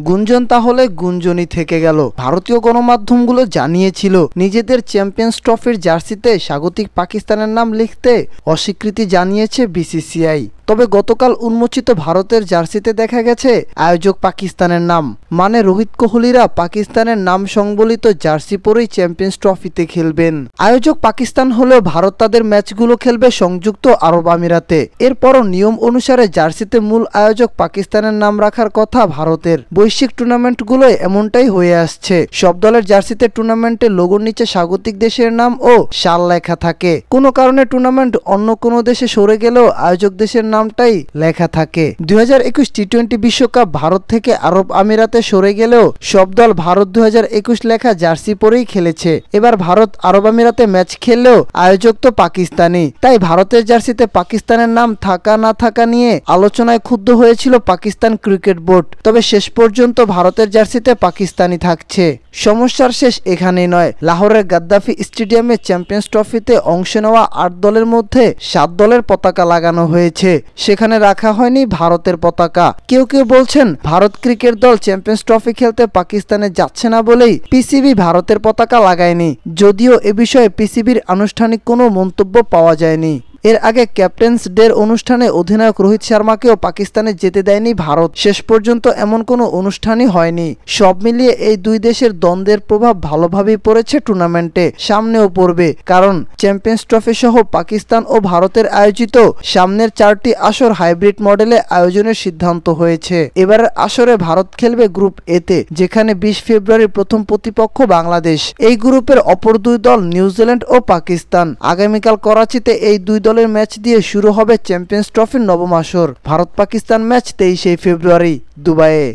গুঞ্জন তাহলে গুঞ্জনই থেকে গেল। ভারতীয় গণমাধ্যমগুলো জানিয়েছিল নিজেদের চ্যাম্পিয়ন্স ট্রফির জার্সিতে স্বাগতিক পাকিস্তানের নাম লিখতে অস্বীকৃতি জানিয়েছে বিসিসিআই। তবে গতকাল উন্মোচিত ভারতের জার্সিতে দেখা গেছে আয়োজক পাকিস্তানের নাম, মানে রোহিত কোহলিরা পাকিস্তানের নাম সংবলিত জার্সি পরেই চ্যাম্পিয়ন্স ট্রফিতে খেলবেন। আয়োজক পাকিস্তান হলেও ভারত তাদের ম্যাচগুলো খেলবে সংযুক্ত আরব আমিরাতে। এরপরও নিয়ম অনুসারে জার্সিতে মূল আয়োজক পাকিস্তানের নাম রাখার কথা ভারতের। বৈশ্বিক টুর্নামেন্টগুলোয় এমনটাই হয়ে আসছে। সব দলের জার্সিতে টুর্নামেন্টের লোগোর নিচে স্বাগতিক দেশের নাম ও সাল লেখা থাকে। কোনো কারণে টুর্নামেন্ট অন্য কোনো দেশে সরে গেলেও আয়োজক দেশের নামটাই লেখা থাকে। 2021 টি-20 বিশ্বকাপ ভারত থেকে আরব আমিরাতে সরে গেলেও সব দল ভারত 2021 লেখা জার্সি পরেই খেলেছে। এবার ভারত আরব আমিরাতে ম্যাচ খেললেও আয়োজক তো পাকিস্তানি, তাই ভারতের জার্সিতে পাকিস্তানের নাম থাকা না থাকা নিয়ে আলোচনায় ক্ষুব্ধ হয়েছিল পাকিস্তান ক্রিকেট বোর্ড। তবে শেষ পর্যন্ত ভারতের জার্সিতে পাকিস্তানি থাকছে। সমস্যার শেষ এখানেই নয়। লাহোরের গাদ্দাফি স্টেডিয়ামে চ্যাম্পিয়ন্স ট্রফিতে অংশ নেওয়া 8 দলের মধ্যে 7 দলের পতাকা লাগানো হয়েছে, সেখানে রাখা হয়নি ভারতের পতাকা। কেউ কেউ বলছেন ভারত ক্রিকেট দল চ্যাম্পিয়ন্স ট্রফি খেলতে পাকিস্তানে যাচ্ছে না বলেই পিসিবি ভারতের পতাকা লাগায়নি, যদিও এ বিষয়ে পিসিবির আনুষ্ঠানিক কোনো মন্তব্য পাওয়া যায়নি। এর আগে ক্যাপ্টেন্স ডের অনুষ্ঠানে অধিনায়ক রোহিত শর্মাকেও পাকিস্তানে যেতে দেয়নি ভারত। শেষ পর্যন্ত এমন কোনো অনুষ্ঠানই হয়নি। সব মিলিয়ে এই দুই দেশের দ্বন্দ্বের প্রভাব ভালোভাবেই পড়েছে টুর্নামেন্টে, সামনেও পড়বে, কারণ চ্যাম্পিয়ন্স ট্রফি সহ পাকিস্তান ও ভারতের আয়োজিত সামনের 4টি আসর হাইব্রিড মডেলে আয়োজনের সিদ্ধান্ত হয়েছে। এবারের আসরে ভারত খেলবে গ্রুপ এতে, যেখানে 20 ফেব্রুয়ারি প্রথম প্রতিপক্ষ বাংলাদেশ। এই গ্রুপের অপর দুই দল নিউজিল্যান্ড ও পাকিস্তান। আগামীকাল করাচিতে এই দুই দলের ম্যাচ দিয়ে শুরু হবে চ্যাম্পিয়ন্স ট্রফির নবম আসর। ভারত পাকিস্তান ম্যাচ 23 ফেব্রুয়ারি দুবাইয়ে।